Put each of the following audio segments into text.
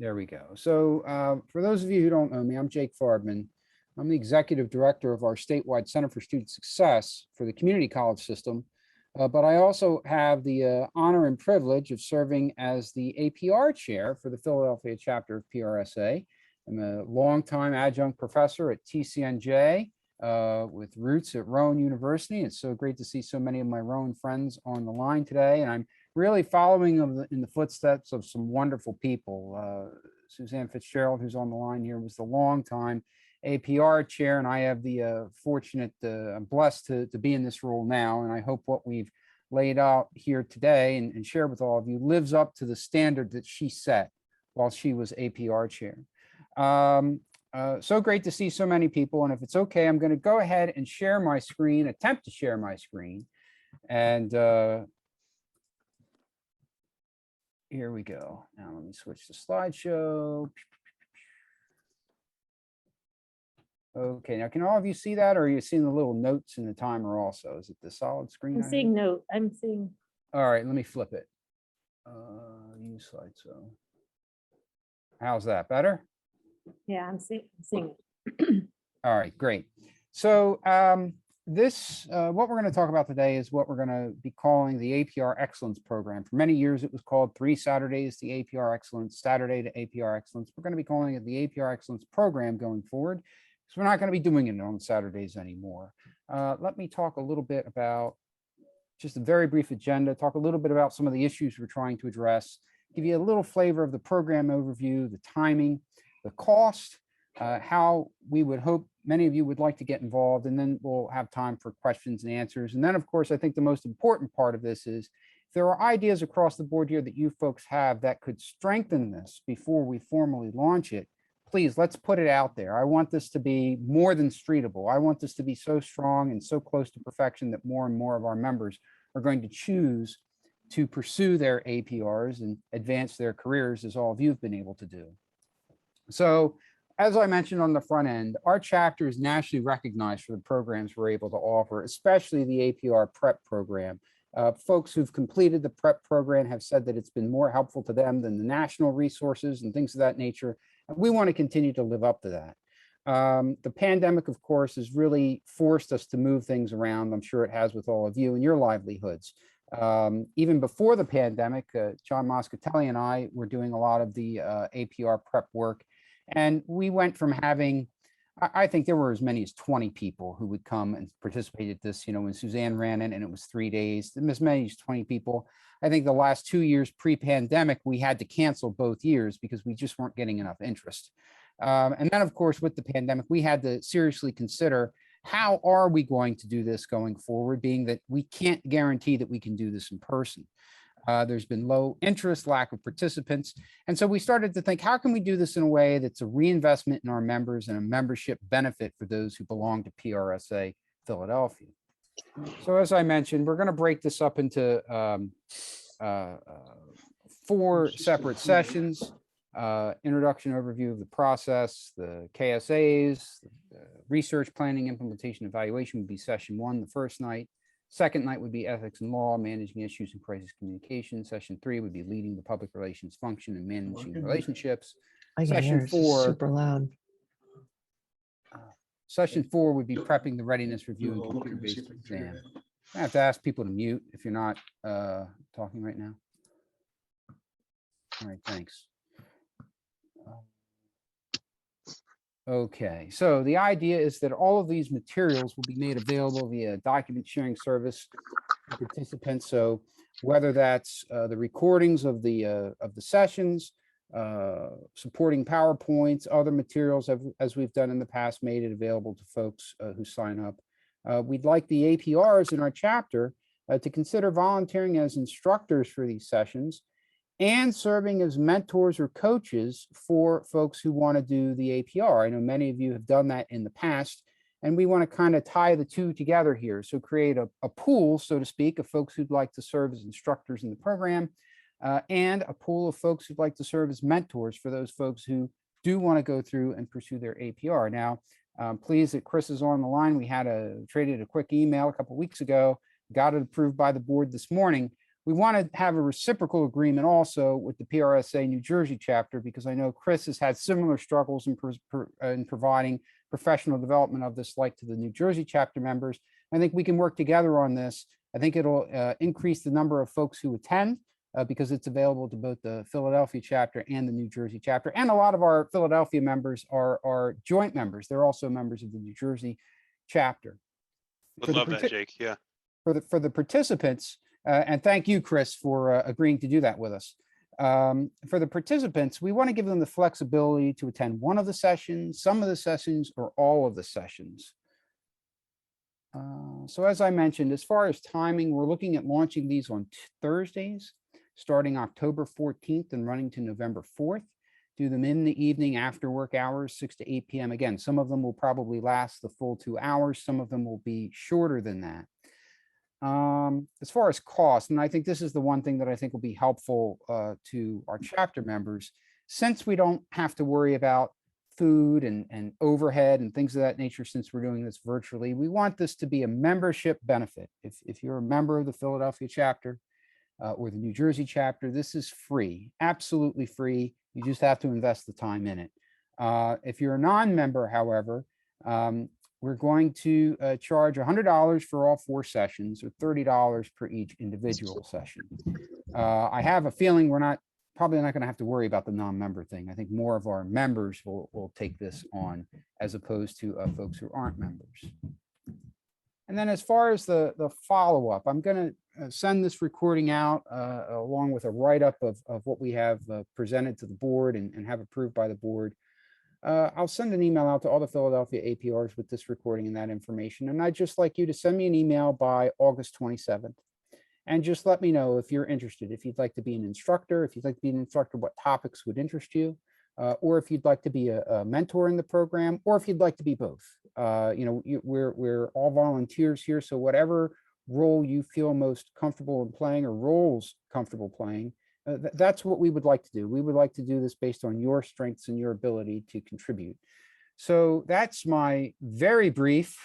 There we go. So for those of you who don't know me, I'm Jake Farbman. I'm the executive director of our statewide Center for Student Success for the community college system. But I also have the honor and privilege of serving as the APR chair for the Philadelphia chapter of PRSA. I'm a longtime adjunct professor at TCNJ with roots at Rowan University. It's so great to see so many of my Rowan friends on the line today. And I'm really following in the footsteps of some wonderful people. Suzanne Fitzgerald, who's on the line here, was the longtime APR chair, and I have the I'm blessed to be in this role now. And I hope what we've laid out here today and shared with all of you lives up to the standard that she set while she was APR chair. So great to see so many people. And if it's okay, I'm going to go ahead and share my screen, attempt to share my screen. And here we go. Now let me switch to slideshow. Okay, now can all of you see that, or are you seeing the little notes in the timer also? Is it the solid screen? I'm seeing note. I'm seeing. All right, let me flip it. Use slideshow. How's that? Better? Yeah, I'm seeing it. All right, great. So what we're going to talk about today is what we're going to be calling the APR Excellence Program. For many years, it was called 3 Saturdays to APR Excellence, Saturday to APR Excellence. We're going to be calling it the APR Excellence Program going forward. So we're not going to be doing it on Saturdays anymore. Let me talk a little bit about just a very brief agenda, talk a little bit about some of the issues we're trying to address, give you a little flavor of the program overview, the timing, the cost, how we would hope many of you would like to get involved, and then we'll have time for questions and answers. And then, of course, I think the most important part of this is if there are ideas across the board here that you folks have that could strengthen this before we formally launch it, please, let's put it out there. I want this to be more than streetable. I want this to be so strong and so close to perfection that more and more of our members are going to choose to pursue their APRs and advance their careers, as all of you have been able to do. So, as I mentioned on the front end, our chapter is nationally recognized for the programs we're able to offer, especially the APR prep program. Folks who've completed the prep program have said that it's been more helpful to them than the national resources and things of that nature. And we want to continue to live up to that. The pandemic, of course, has really forced us to move things around. I'm sure it has with all of you and your livelihoods. Even before the pandemic, John Moscatelli and I were doing a lot of the APR prep work. And we went from having, I think there were as many as 20 people who would come and participate at this, when Suzanne ran it and it was 3 days, as many as 20 people. I think the last 2 years pre-pandemic, we had to cancel both years because we just weren't getting enough interest. And then, of course, with the pandemic, we had to seriously consider how are we going to do this going forward, being that we can't guarantee that we can do this in person. There's been low interest, lack of participants. And so we started to think, how can we do this in a way that's a reinvestment in our members and a membership benefit for those who belong to PRSA Philadelphia? So as I mentioned, we're going to break this up into 4 separate sessions. Introduction, overview of the process, the KSAs, the research, planning, implementation, evaluation would be session 1, the first night. Second night would be ethics and law, managing issues and crisis communication. Session 3 would be leading the public relations function and managing relationships. Session 4, super loud. Session 4 would be prepping the readiness review and computer-based exam. I have to ask people to mute if you're not talking right now. All right, thanks. Okay, so the idea is that all of these materials will be made available via document sharing service to participants. So whether that's the recordings of the sessions, supporting PowerPoints, other materials as we've done in the past, made it available to folks who sign up. We'd like the APRs in our chapter to consider volunteering as instructors for these sessions and serving as mentors or coaches for folks who want to do the APR. I know many of you have done that in the past, and we want to kind of tie the two together here. So create a pool, so to speak, of folks who'd like to serve as instructors in the program, and a pool of folks who'd like to serve as mentors for those folks who do want to go through and pursue their APR. Now, pleased that Chris is on the line. We had traded a quick email a couple of weeks ago, got it approved by the board this morning. We want to have a reciprocal agreement also with the PRSA New Jersey chapter, because I know Chris has had similar struggles in providing professional development of this, like to the New Jersey chapter members. I think we can work together on this. I think it'll increase the number of folks who attend because it's available to both the Philadelphia chapter and the New Jersey chapter. And a lot of our Philadelphia members are joint members. They're also members of the New Jersey chapter. Would love that, Jake. Yeah. For the participants, and thank you, Chris, for agreeing to do that with us. For the participants, we want to give them the flexibility to attend one of the sessions, some of the sessions, or all of the sessions. So as I mentioned, as far as timing, we're looking at launching these on Thursdays, starting October 14th and running to November 4th. Do them in the evening after work hours, 6 to 8 p.m. Again, some of them will probably last the full 2 hours. Some of them will be shorter than that. As far as cost, and I think this is the one thing that I think will be helpful to our chapter members, since we don't have to worry about food and overhead and things of that nature, since we're doing this virtually, we want this to be a membership benefit. If you're a member of the Philadelphia chapter or the New Jersey chapter, this is free, absolutely free. You just have to invest the time in it. If you're a non-member, however, we're going to charge $100 for all 4 sessions, or $30 per each individual session. I have a feeling we're probably not going to have to worry about the non-member thing. I think more of our members will take this on, as opposed to folks who aren't members. And then as far as the follow-up, I'm going to send this recording out along with a write-up of what we have presented to the board and have approved by the board. I'll send an email out to all the Philadelphia APRs with this recording and that information. And I'd just like you to send me an email by August 27th. And just let me know if you're interested, if you'd like to be an instructor, what topics would interest you, or if you'd like to be a mentor in the program, or if you'd like to be both. We're all volunteers here, so whatever role you feel most comfortable in playing, or roles comfortable playing, that's what we would like to do. We would like to do this based on your strengths and your ability to contribute. So that's my very brief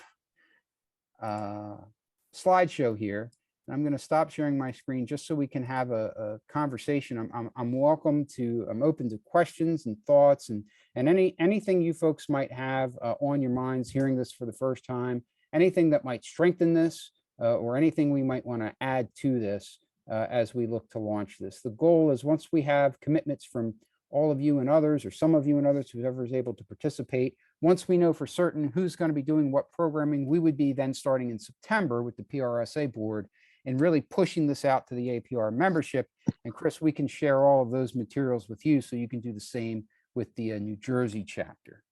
slideshow here. I'm going to stop sharing my screen just so we can have a conversation. I'm open to questions and thoughts and anything you folks might have on your minds hearing this for the first time, anything that might strengthen this or anything we might want to add to this as we look to launch this. The goal is, once we have commitments from all of you and others, or some of you and others, whoever is able to participate, once we know for certain who's going to be doing what programming, we would be then starting in September with the PRSA board and really pushing this out to the APR membership. And Chris, we can share all of those materials with you so you can do the same with the New Jersey chapter.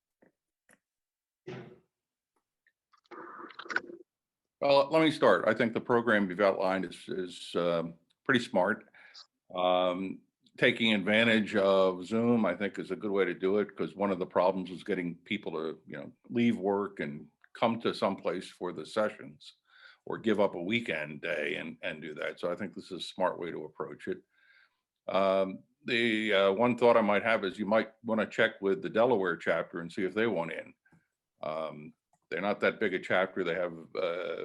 Well, let me start. I think the program you've outlined is pretty smart. Taking advantage of Zoom, I think, is a good way to do it, because one of the problems is getting people to, leave work and come to someplace for the sessions, or give up a weekend day and do that. So I think this is a smart way to approach it. The one thought I might have is you might want to check with the Delaware chapter and see if they want in. They're not that big a chapter. They have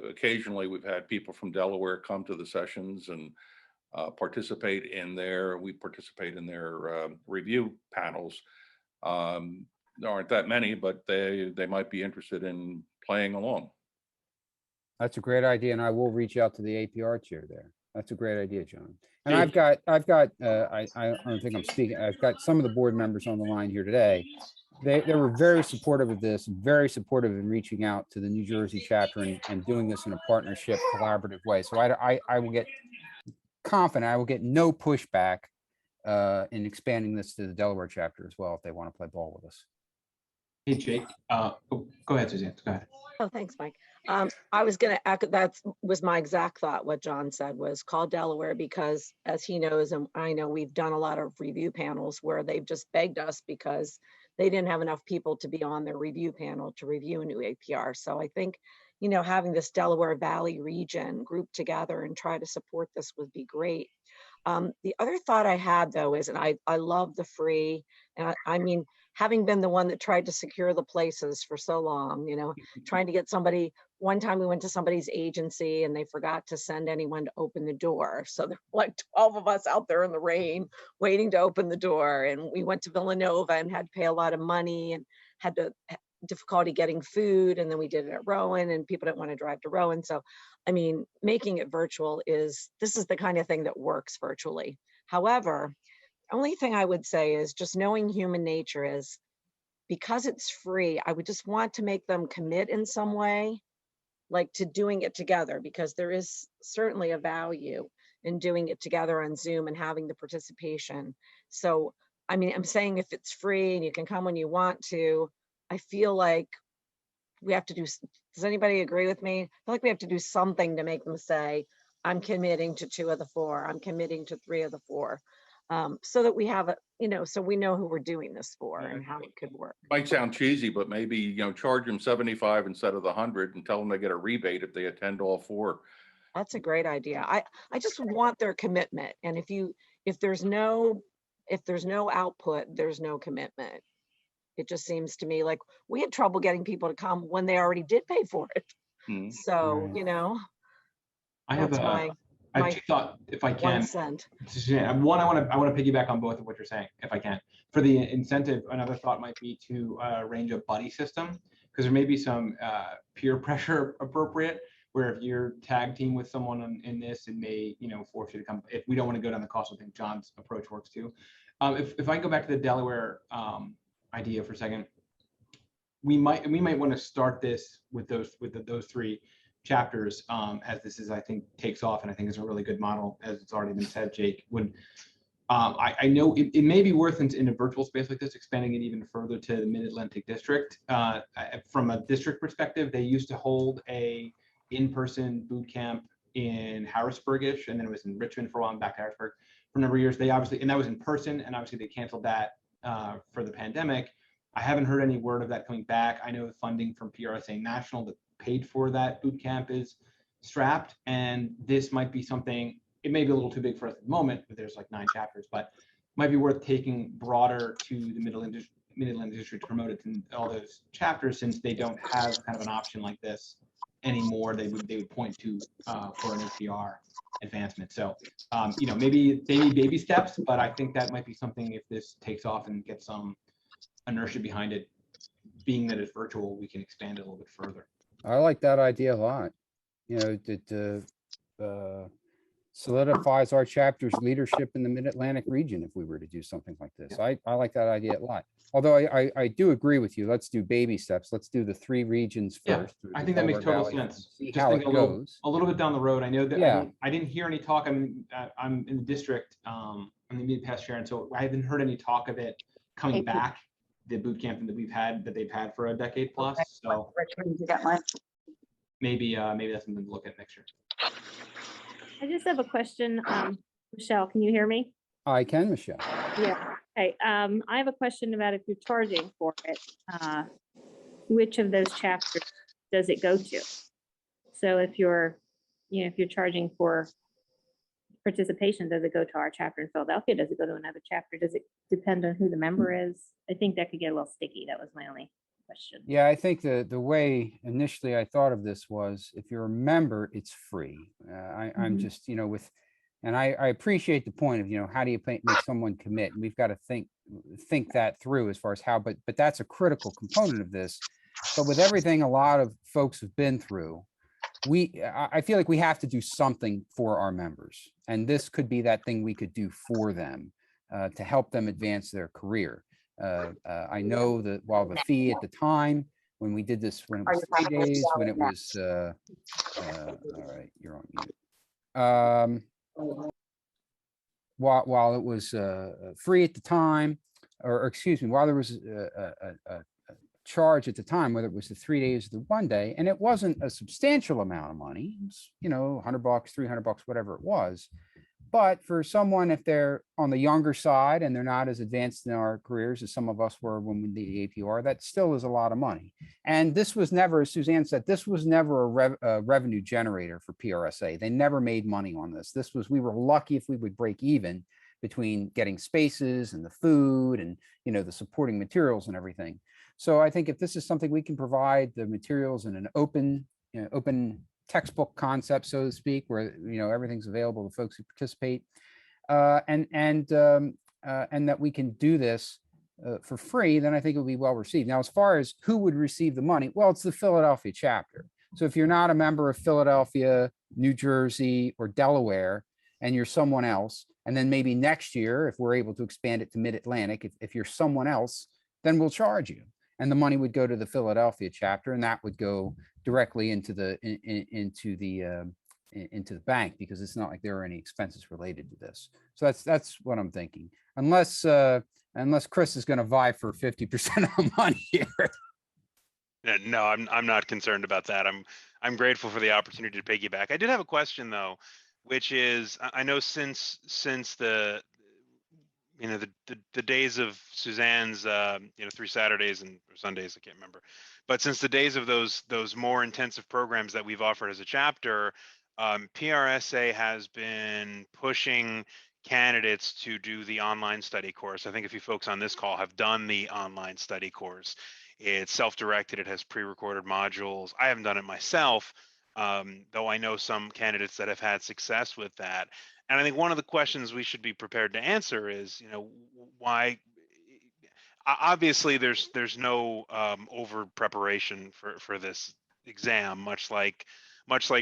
occasionally we've had people from Delaware come to the sessions and participate in their review panels. There aren't that many, but they might be interested in playing along. That's a great idea, and I will reach out to the APR chair there. That's a great idea, John. And I've got I don't think I'm speaking. I've got some of the board members on the line here today. They were very supportive of this, very supportive in reaching out to the New Jersey chapter and doing this in a partnership, collaborative way. So I will get confident I will get no pushback in expanding this to the Delaware chapter as well if they want to play ball with us. Hey, Jake. Go ahead, Suzanne. Go ahead. Oh, thanks, Mike. I was going to echo, that was my exact thought. What John said was call Delaware, because as he knows, and I know, we've done a lot of review panels where they've just begged us because they didn't have enough people to be on their review panel to review a new APR. So I think, having this Delaware Valley region group together and try to support this would be great. The other thought I had, though, is, and I love the free, and I mean, having been the one that tried to secure the places for so long, trying to get somebody one time we went to somebody's agency and they forgot to send anyone to open the door. So there were like 12 of us out there in the rain waiting to open the door. And we went to Villanova and had to pay a lot of money and had difficulty getting food. And then we did it at Rowan and people didn't want to drive to Rowan. So, I mean, making it virtual this is the kind of thing that works virtually. However, only thing I would say is just knowing human nature is because it's free, I would just want to make them commit in some way, like to doing it together, because there is certainly a value in doing it together on Zoom and having the participation. So, I mean, I'm saying if it's free and you can come when you want to, I feel like we have to do, does anybody agree with me? I feel like we have to do something to make them say, I'm committing to 2 of the 4, I'm committing to 3 of the 4. So that we have a, so we know who we're doing this for and how it could work. Might sound cheesy, but maybe, charge them 75 instead of the 100 and tell them they get a rebate if they attend all 4. That's a great idea. I just want their commitment. And if there's no output, there's no commitment. It just seems to me like we had trouble getting people to come when they already did pay for it. Mhm. So, Right. I have I have 2 thoughts, if I 1 can. cent. One, I want to piggyback on both of what you're saying, if I can. For the incentive, another thought might be to arrange a buddy system, because there may be some peer pressure appropriate, where if you're tag team with someone in this, it may force you to come. If we don't want to go down the cost, I think John's approach works too. If I go back to the Delaware idea for a second, we might want to start this with those 3 chapters, as this is, I think, takes off, and I think is a really good model, as it's already been said. Jake, would I know it may be worth in a virtual space like this, expanding it even further to the Mid-Atlantic District. From a district perspective, they used to hold a in-person boot camp in Harrisburg-ish, and then it was in Richmond for a while, and back to Harrisburg for a number of years. They obviously, and that was in person, and obviously they canceled that for the pandemic. I haven't heard any word of that coming back. I know the funding from PRSA National that paid for that boot camp is strapped, and this might be something, it may be a little too big for us at the moment, but there's like 9 chapters, but might be worth taking broader to the Mid-Atlantic District to promote it in all those chapters, since they don't have kind of an option like this anymore. They would point to for an APR advancement. So maybe they need baby steps, but I think that might be something, if this takes off and gets some inertia behind it, being that it's virtual, we can expand it a little bit further. I like that idea a lot. It solidifies our chapter's leadership in the Mid-Atlantic region if we were to do something like this. I like that idea a lot. Although I do agree with you. Let's do baby steps. Let's do the 3 regions first. I think that makes total sense. See Just how think it goes. a little bit down the road. I know that Yeah. I didn't hear any talk. I mean, I'm in the district, I'm the mid-pass chair, and so I haven't heard any talk of it coming back, the boot camp that they've had for a decade plus. So maybe that's something to look at next year. I just have a question. Michelle, can you hear me? I can, Michelle. Yeah. Okay. I have a question about if you're charging for it, which of those chapters does it go to? So if you're charging for participation, does it go to our chapter in Philadelphia? Does it go to another chapter? Does it depend on who the member is? I think that could get a little sticky. That was my only question. Yeah, I think the way initially I thought of this was, if you're a member, it's free. I'm just, and I appreciate the point of, how do you make someone commit? And we've got to think that through as far as how, but that's a critical component of this. But with everything a lot of folks have been through, I feel like we have to do something for our members. And this could be that thing we could do for them to help them advance their career. I know that while the fee at the time, when we did this, when it was 3 days, when it was, all right, you're on mute. While it was free at the time, or excuse me, while there was a charge at the time, whether it was the 3 days or the 1 day, and it wasn't a substantial amount of money, it was, $100, $300, whatever it was. But for someone, if they're on the younger side and they're not as advanced in our careers as some of us were when we did the APR, that still is a lot of money. And this was never, as Suzanne said, this was never a revenue generator for PRSA. They never made money on this. We were lucky if we would break even between getting spaces and the food and, the supporting materials and everything. So I think if this is something we can provide the materials in an open open textbook concept, so to speak, where, everything's available to folks who participate. And that we can do this for free, then I think it will be well received. Now, as far as who would receive the money, well, it's the Philadelphia chapter. So if you're not a member of Philadelphia, New Jersey, or Delaware, and you're someone else, and then maybe next year, if we're able to expand it to Mid-Atlantic, if you're someone else, then we'll charge you. And the money would go to the Philadelphia chapter, and that would go directly into the bank, because it's not like there are any expenses related to this. So that's what I'm thinking. Unless Chris is going to vie for 50% of the money here. Yeah, no, I'm not concerned about that. I'm grateful for the opportunity to piggyback. I did have a question though, which is, I know since the the days of Suzanne's 3 Saturdays or Sundays, I can't remember, but since the days of those more intensive programs that we've offered as a chapter, PRSA has been pushing candidates to do the online study course. I think a few folks on this call have done the online study course. It's self-directed, it has pre-recorded modules. I haven't done it myself, though I know some candidates that have had success with that. And I think one of the questions we should be prepared to answer is, why, obviously there's no over preparation for this exam, much like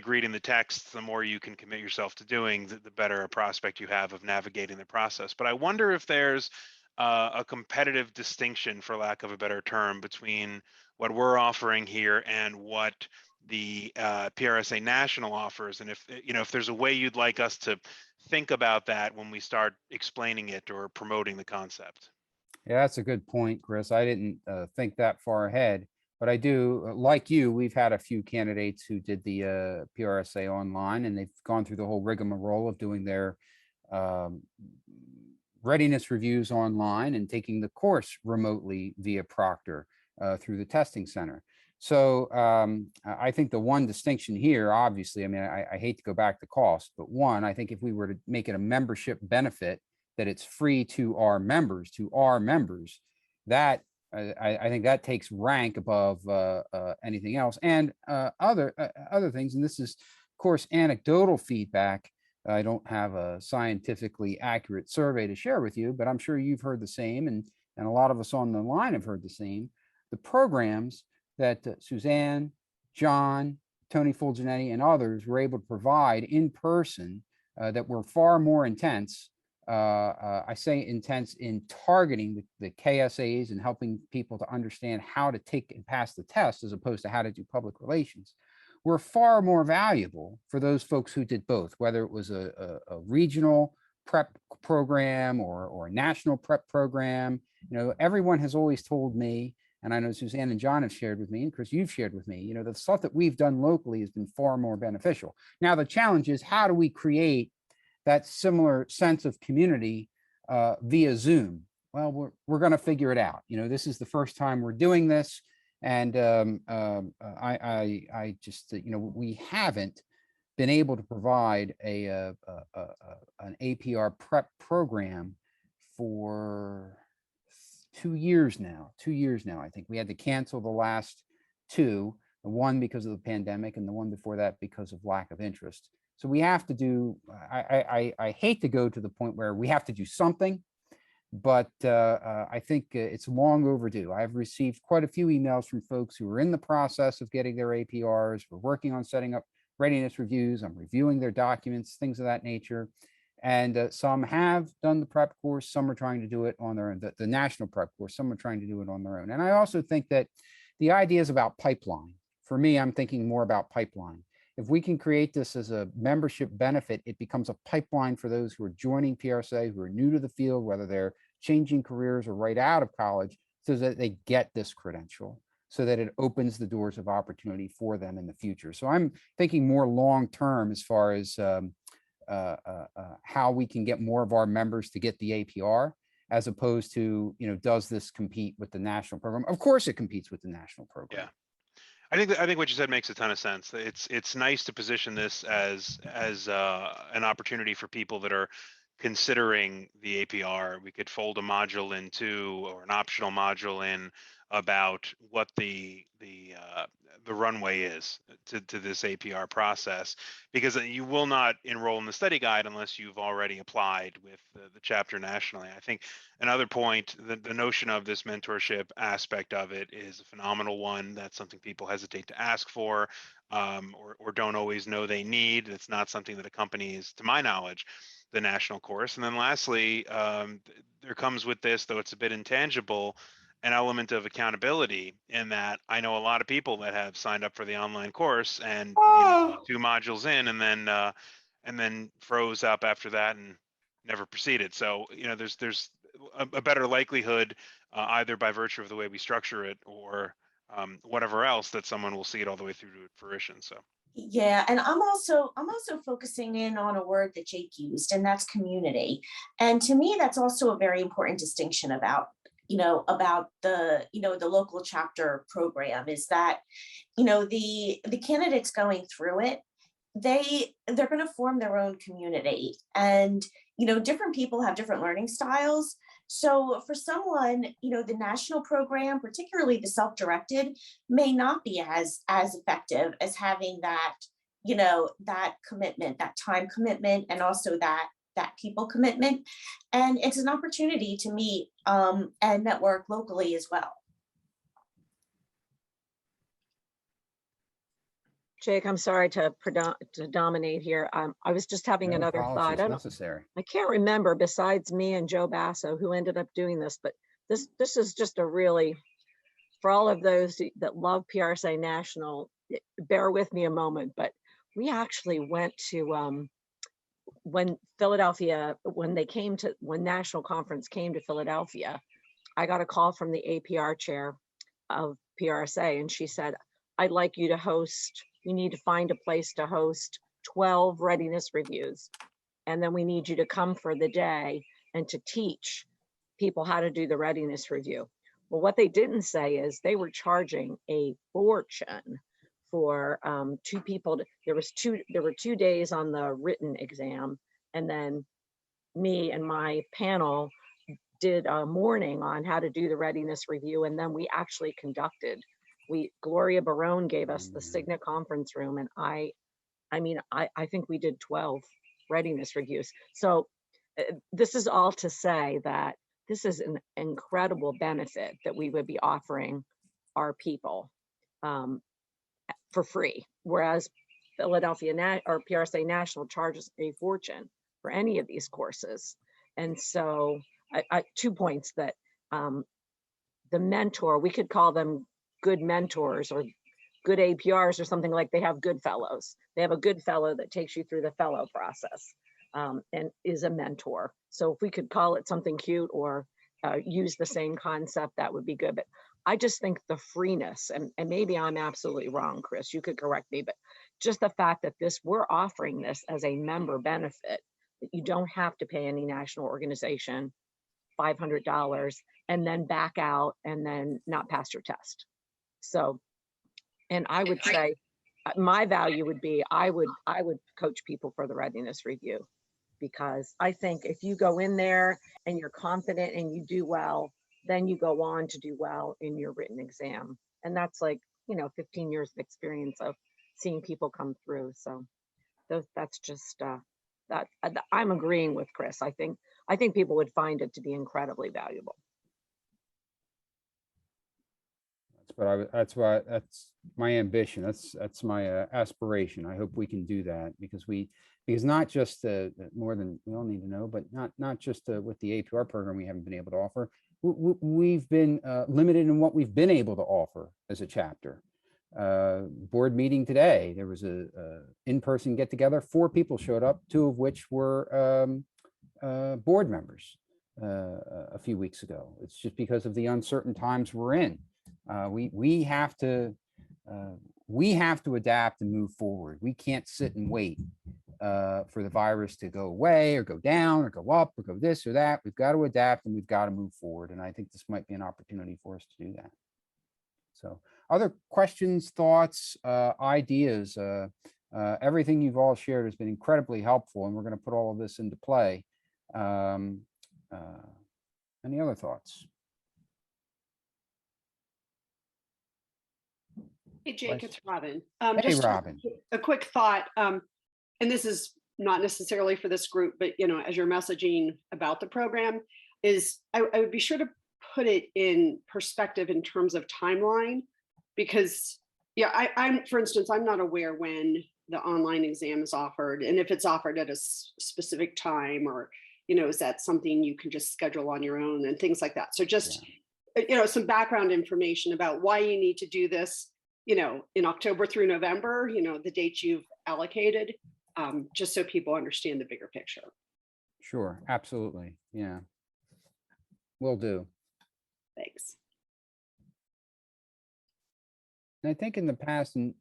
reading the text. The more you can commit yourself to doing, the better a prospect you have of navigating the process. But I wonder if there's a competitive distinction, for lack of a better term, between what we're offering here and what the PRSA National offers, and if there's a way you'd like us to think about that when we start explaining it or promoting the concept. Yeah, that's a good point, Chris. I didn't think that far ahead, but I do, like you, we've had a few candidates who did the PRSA online, and they've gone through the whole rigmarole of doing their readiness reviews online and taking the course remotely via Proctor through the testing center. So I think the one distinction here, obviously, I mean, I hate to go back to cost, but one, I think if we were to make it a membership benefit, that it's free to our members, that I think that takes rank above anything else. And other things, and this is, of course, anecdotal feedback. I don't have a scientifically accurate survey to share with you, but I'm sure you've heard the same, and a lot of us on the line have heard the same. The programs that Suzanne, John, Tony Fulgenetti, and others were able to provide in person that were far more intense. I say intense in targeting the KSAs and helping people to understand how to take and pass the test, as opposed to how to do public relations, were far more valuable for those folks who did both, whether it was a regional prep program or a national prep program. Everyone has always told me, and I know Suzanne and John have shared with me, and Chris, you've shared with me, the stuff that we've done locally has been far more beneficial. Now, the challenge is, how do we create that similar sense of community via Zoom? Well, we're going to figure it out. This is the first time we're doing this. And I just, we haven't been able to provide an APR prep program for 2 years now. I think we had to cancel the last two, the one because of the pandemic and the one before that because of lack of interest. So we have to do, I hate to go to the point where we have to do something, but I think it's long overdue. I've received quite a few emails from folks who are in the process of getting their APRs. We're working on setting up readiness reviews. I'm reviewing their documents, things of that nature. And some have done the prep course. Some are trying to do it on their own, the national prep course. Some are trying to do it on their own. And I also think that the idea is about pipeline. For me, I'm thinking more about pipeline. If we can create this as a membership benefit, it becomes a pipeline for those who are joining PRSA, who are new to the field, whether they're changing careers or right out of college, so that they get this credential, so that it opens the doors of opportunity for them in the future. So I'm thinking more long-term as far as how we can get more of our members to get the APR, as opposed to, does this compete with the national program? Of course it competes with the national program. Yeah. I think what you said makes a ton of sense. It's nice to position this as an opportunity for people that are considering the APR, we could fold a module into, or an optional module in, about what the runway is to this APR process, because you will not enroll in the study guide unless you've already applied with the chapter nationally. I think another point, the notion of this mentorship aspect of it is a phenomenal one. That's something people hesitate to ask for, or don't always know they need. It's not something that accompanies, to my knowledge, the national course. And then lastly, there comes with this, though it's a bit intangible, an element of accountability, in that I know a lot of people that have signed up for the online course and maybe 2 modules in, and then froze up after that and never proceeded. So, you know, there's a better likelihood, either by virtue of the way we structure it, or whatever else, that someone will see it all the way through to fruition. So. Yeah, and I'm also focusing in on a word that Jake used, and that's community. And to me, that's also a very important distinction about the local chapter program, is that, the candidates going through it, they're going to form their own community, and different people have different learning styles. So for someone, the national program, particularly the self-directed, may not be as effective as having that, that commitment, that time commitment, and also that people commitment. And it's an opportunity to meet and network locally as well. Jake, I'm sorry to dominate here. I was just having No another apologies thought. necessary. I can't remember, besides me and Joe Basso, who ended up doing this, but this is just a really, for all of those that love PRSA National, bear with me a moment, but we actually went to, when National Conference came to Philadelphia, I got a call from the APR chair of PRSA, and she said, I'd like you to host, you need to find a place to host 12 readiness reviews. And then we need you to come for the day and to teach people how to do the readiness review. Well, what they didn't say is they were charging a fortune for 2 people. There were 2 days on the written exam, and then me and my panel did a morning on how to do the readiness review, and then we actually conducted. Gloria Barone gave us the Signet conference room, and I think we did 12 readiness reviews. So this is all to say that this is an incredible benefit that we would be offering our people for free, whereas Philadelphia or PRSA National charges a fortune for any of these courses. And so 2 points that the mentor, we could call them good mentors or good APRs or something, like they have good fellows. They have a good fellow that takes you through the fellow process and is a mentor. So if we could call it something cute or use the same concept, that would be good. But I just think the freeness, and maybe I'm absolutely wrong, Chris, you could correct me, but just the fact that we're offering this as a member benefit, that you don't have to pay any national organization $500 and then back out and then not pass your test. So, and I would say my value would be, I would coach people for the readiness review, because I think if you go in there and you're confident and you do well, then you go on to do well in your written exam. And that's 15 years of experience of seeing people come through. So that's just that I'm agreeing with Chris. I think people would find it to be incredibly valuable. That's my ambition. That's my aspiration. I hope we can do that, because not just more than we all need to know, but not just with the APR program we haven't been able to offer. We've been limited in what we've been able to offer as a chapter. Board meeting today, there was a in-person get together. 4 people showed up, 2 of which were board members a few weeks ago. It's just because of the uncertain times we're in. We have to adapt and move forward. We can't sit and wait for the virus to go away or go down or go up or go this or that. We've got to adapt and we've got to move forward. And I think this might be an opportunity for us to do that. So, other questions, thoughts, ideas? Everything you've all shared has been incredibly helpful, and we're going to put all of this into play. Um, Any other thoughts? Hey, Jake, it's Robin. Hey, Just Robin. a quick thought, and this is not necessarily for this group, but as you're messaging about the program, is I would be sure to put it in perspective in terms of timeline, because I'm, for instance, I'm not aware when the online exam is offered, and if it's offered at a specific time, or is that something you can just schedule on your own and things like that. So just some background information about why you need to do this, in October through November, the dates you've allocated, just so people understand the bigger picture. Sure, absolutely. Yeah. Will do. Thanks. And I think in the past, and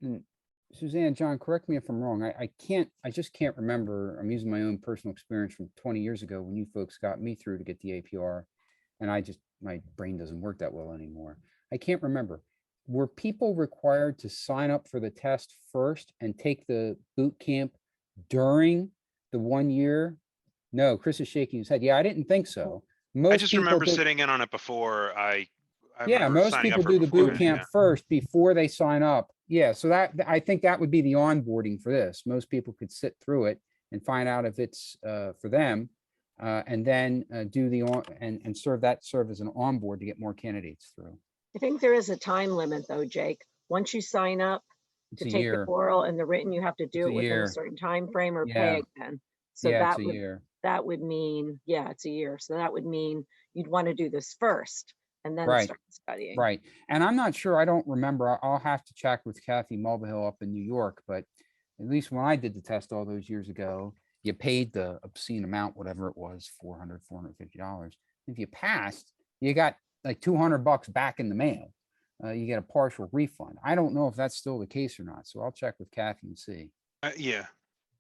Suzanne, John, correct me if I'm wrong. I just can't remember. I'm using my own personal experience from 20 years ago when you folks got me through to get the APR. And my brain doesn't work that well anymore. I can't remember. Were people required to sign up for the test first and take the boot camp during the 1 year? No, Chris is shaking his head. Yeah, I didn't think so. I just remember sitting in on it before. I Yeah, remember most signing up people for it do the boot beforehand, camp yeah. first before they sign up. Yeah, so I think that would be the onboarding for this. Most people could sit through it and find out if it's for them, and then do and serve as an onboard to get more candidates through. I think there is a time limit though, Jake. Once you sign up It's to a take the year. oral and the written, you have to do It's it a within a year. certain time frame or Yeah. pay again. So Yeah, that it's a year. would mean, yeah, it's a year. So that would mean you'd want to do this first and then Right. start studying. Right. And I'm not sure, I don't remember. I'll have to check with Kathy Mulvihill up in New York, but at least when I did the test all those years ago, you paid the obscene amount, whatever it was, $400, $450. If you passed, you got like $200 back in the mail. You get a partial refund. I don't know if that's still the case or not. So I'll check with Kathy and see. Yeah,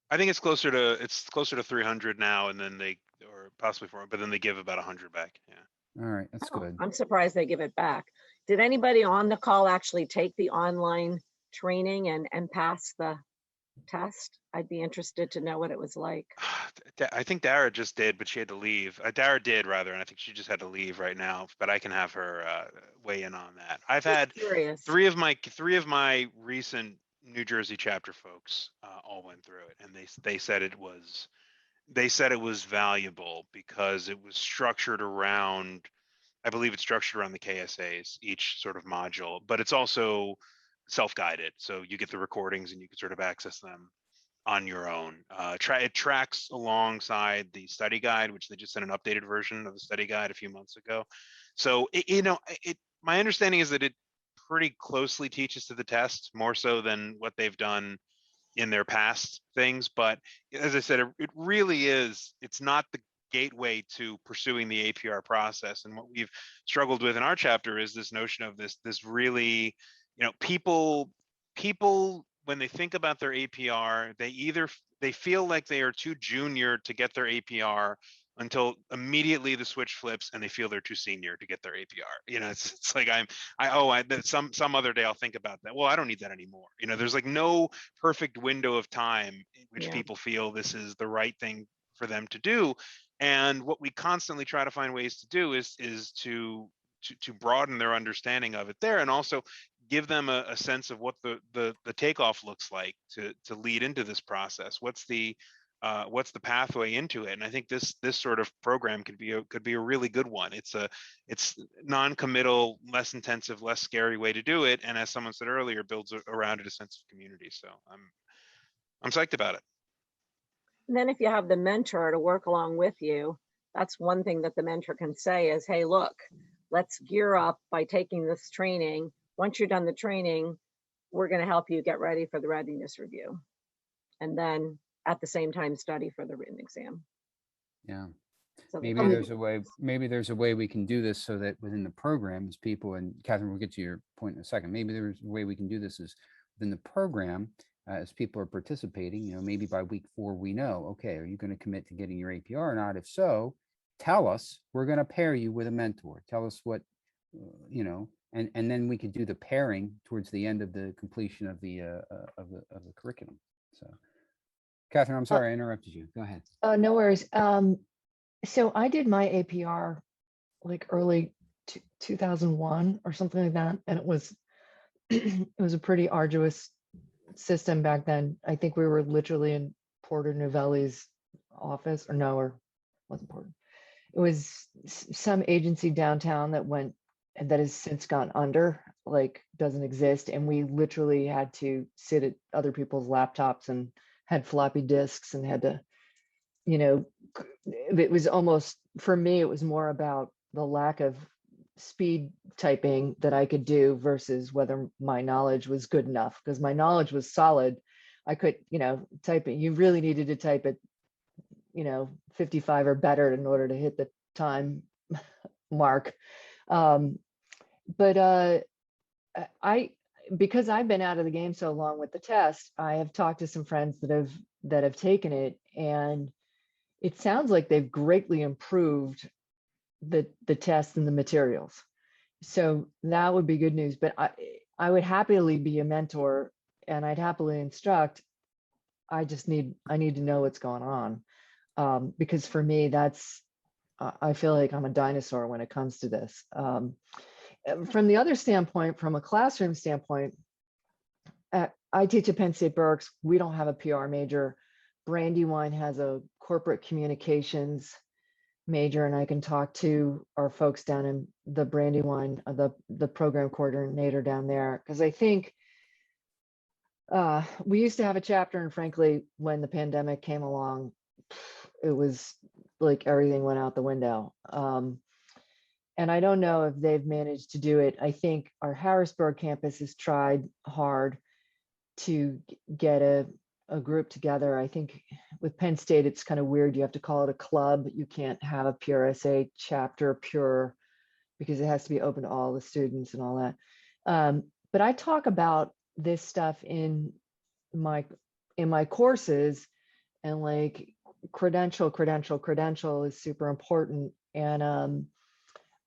I think it's closer to 300 now, and then or possibly 400, but then they give about 100 back. Yeah. All right, that's Oh, good. I'm surprised they give it back. Did anybody on the call actually take the online training and pass the test? I'd be interested to know what it was like. I think Dara just did, but she had to leave. Dara did rather, and I think she just had to leave right now. But I can have her weigh in on that. I've had Curious. three of my recent New Jersey chapter folks all went through it, and they said it was valuable because it was structured around, I believe it's structured around the KSAs, each sort of module, but it's also self-guided. So you get the recordings and you can sort of access them on your own. It tracks alongside the study guide, which they just sent an updated version of the study guide a few months ago. So, my understanding is that it pretty closely teaches to the test, more so than what they've done in their past things. But as I said, it really is, it's not the gateway to pursuing the APR process. And what we've struggled with in our chapter is this notion of this really, people when they think about their APR, they feel like they are too junior to get their APR until immediately the switch flips and they feel they're too senior to get their APR. It's like some other day I'll think about that. Well, I don't need that anymore. There's like no perfect window of time in which people feel this is the right thing for them to do. And what we constantly try to find ways to do is to broaden their understanding of it there, and also give them a sense of what the takeoff looks like to lead into this process. What's the pathway into it? And I think this sort of program could be a really good one. It's non-committal, less intensive, less scary way to do it. And as someone said earlier, builds around it a sense of community. So I'm psyched about it. And then if you have the mentor to work along with you, that's one thing that the mentor can say is, hey, look, let's gear up by taking this training. Once you're done the training, we're going to help you get ready for the readiness review. And then at the same time, study for the written exam. Yeah. So Maybe there's a way we can do this so that within the program, as people, and Catherine, we'll get to your point in a second. Maybe there's a way we can do this is within the program, as people are participating, maybe by week 4, we know, okay, are you going to commit to getting your APR or not? If so, tell us, we're going to pair you with a mentor. Tell us what, and then we could do the pairing towards the end of the completion of the curriculum. So, Catherine, I'm sorry I interrupted you. Go ahead. Oh, no worries. So I did my APR like early 2001 or something like that, and it was it was a pretty arduous system back then. I think we were literally in Porter Novelli's office, or no, or wasn't Porter. It was some agency downtown that went and that has since gone under, like doesn't exist. And we literally had to sit at other people's laptops and had floppy disks and had to, you know, it was almost, for me, it was more about the lack of speed typing that I could do versus whether my knowledge was good enough, because my knowledge was solid. I could, type it. You really needed to type it, 55 or better in order to hit the time mark. But because I've been out of the game so long with the test, I have talked to some friends that have taken it, and it sounds like they've greatly improved the test and the materials. So that would be good news. But I would happily be a mentor and I'd happily instruct. I need to know what's going on, because for me, I feel like I'm a dinosaur when it comes to this. From the other standpoint, from a classroom standpoint, I teach at Penn State Berks. We don't have a PR major. Brandywine has a corporate communications major, and I can talk to our folks down in the Brandywine, the program coordinator down there, because I think we used to have a chapter, and frankly, when the pandemic came along, it was like everything went out the window. And I don't know if they've managed to do it. I think our Harrisburg campus has tried hard to get a group together. I think with Penn State, it's kind of weird. You have to call it a club. You can't have a PRSA chapter pure, because it has to be open to all the students and all that. But I talk about this stuff in my courses, and like credential is super important. And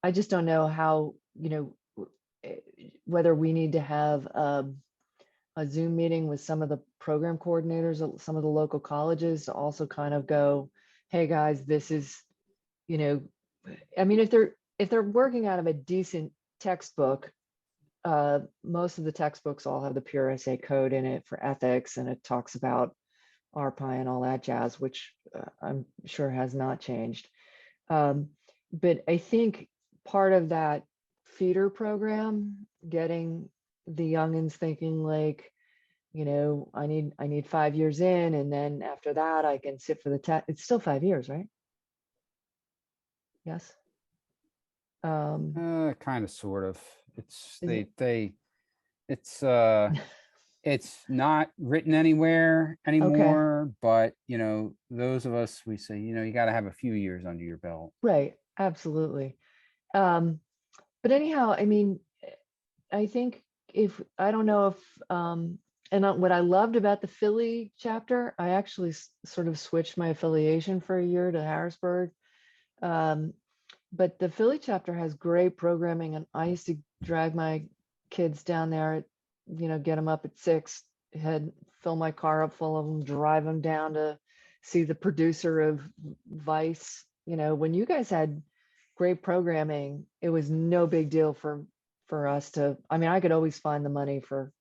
I just don't know how, whether we need to have a Zoom meeting with some of the program coordinators at some of the local colleges to also kind of go, hey guys, this is, I mean, if they're working out of a decent textbook, most of the textbooks all have the PRSA code in it for ethics, and it talks about RPI and all that jazz, which I'm sure has not changed. But I think part of that feeder program, getting the youngins thinking like, I need 5 years in, and then after that I can sit for the test. It's still 5 years, right? Yes. Kind of, sort of. It's Is it's not written anywhere anymore, but those of us, we say, you got to have a few years under your belt. Right. Absolutely. But anyhow, I mean, I think I don't know if, and what I loved about the Philly chapter, I actually sort of switched my affiliation for a year to Harrisburg. But the Philly chapter has great programming, and I used to drag my kids down there, get them up at 6, fill my car up full of them, drive them down to see the producer of Vice. When you guys had great programming, it was no big deal for us to, I mean, I could always find the money for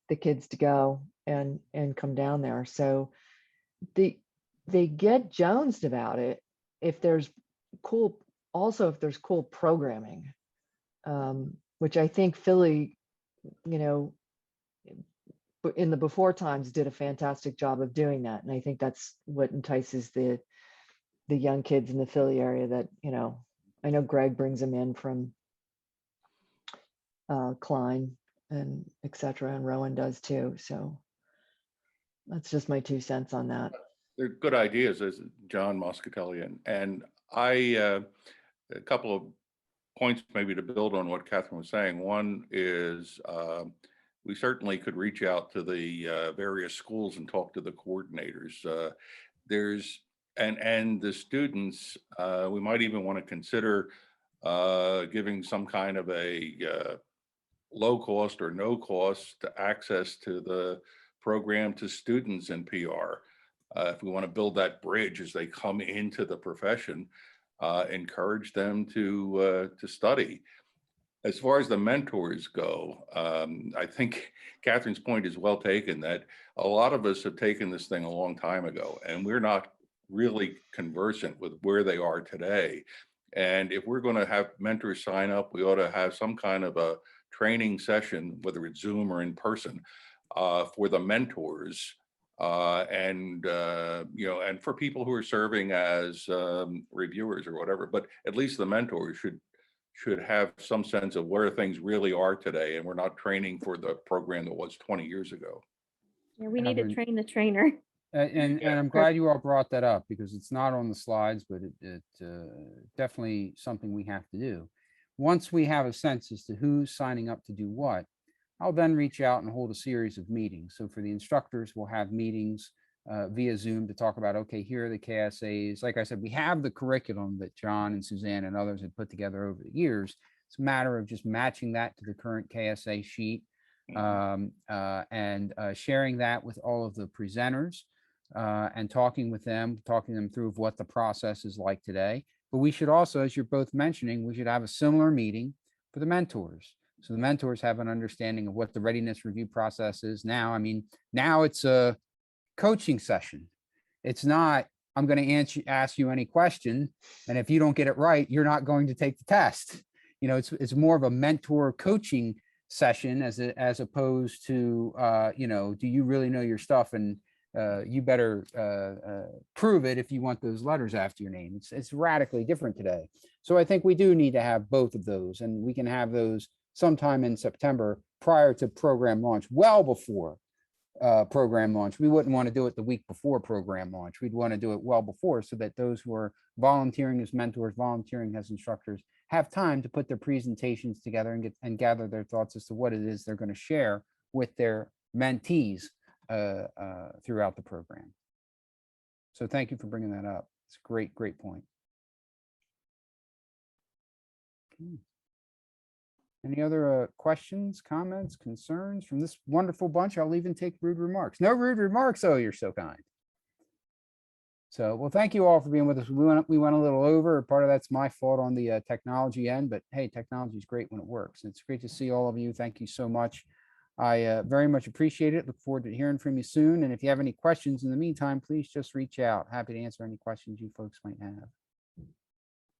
the kids to go and come down there. So they get jonesed about it if there's cool programming, which I think Philly, in the before times, did a fantastic job of doing that. And I think that's what entices the young kids in the Philly area that, I know Greg brings them in from Klein and et cetera, and Rowan does too. So that's just my 2 cents on that. They're good ideas, as John Moscatelli, and I, a couple of points maybe to build on what Catherine was saying. One is we certainly could reach out to the various schools and talk to the coordinators. And the students, we might even want to consider giving some kind of a low cost or no cost access to the program to students in PR. if we want to build that bridge as they come into the profession, encourage them to study. As far as the mentors go, I think Catherine's point is well taken, that a lot of us have taken this thing a long time ago, and we're not really conversant with where they are today. And if we're going to have mentors sign up, we ought to have some kind of a training session, whether it's Zoom or in person, for the mentors, and and for people who are serving as reviewers or whatever. But at least the mentors should have some sense of where things really are today, and we're not training for the program that was 20 years ago. Yeah, we need to Catherine, train the trainer. And I'm glad you all brought that up, because it's not on the slides, but it definitely something we have to do. Once we have a sense as to who's signing up to do what, I'll then reach out and hold a series of meetings. So for the instructors, we'll have meetings via Zoom to talk about, okay, here are the KSAs. Like I said, we have the curriculum that John and Suzanne and others had put together over the years. It's a matter of just matching that to the current KSA sheet, and sharing that with all of the presenters, and talking them through of what the process is like today. But we should also, as you're both mentioning, we should have a similar meeting for the mentors. So the mentors have an understanding of what the readiness review process is now. I mean, now it's a coaching session. It's not, I'm going to ask you any question, and if you don't get it right, you're not going to take the test. You know, it's more of a mentor coaching session as opposed to, do you really know your stuff, and you better prove it if you want those letters after your name. It's radically different today. So I think we do need to have both of those, and we can have those sometime in September prior to program launch, well before program launch. We wouldn't want to do it the week before program launch. We'd want to do it well before, so that those who are volunteering as mentors, volunteering as instructors, have time to put their presentations together and gather their thoughts as to what it is they're going to share with their mentees throughout the program. So thank you for bringing that up. It's a great point. Okay. Any other questions, comments, concerns from this wonderful bunch? I'll even take rude remarks. No rude remarks. Oh, you're so kind. So, well, thank you all for being with us. We went a little over. Part of that's my fault on the technology end, but hey, technology is great when it works. It's great to see all of you. Thank you so much. I very much appreciate it. Look forward to hearing from you soon. And if you have any questions in the meantime, please just reach out. Happy to answer any questions you folks might have.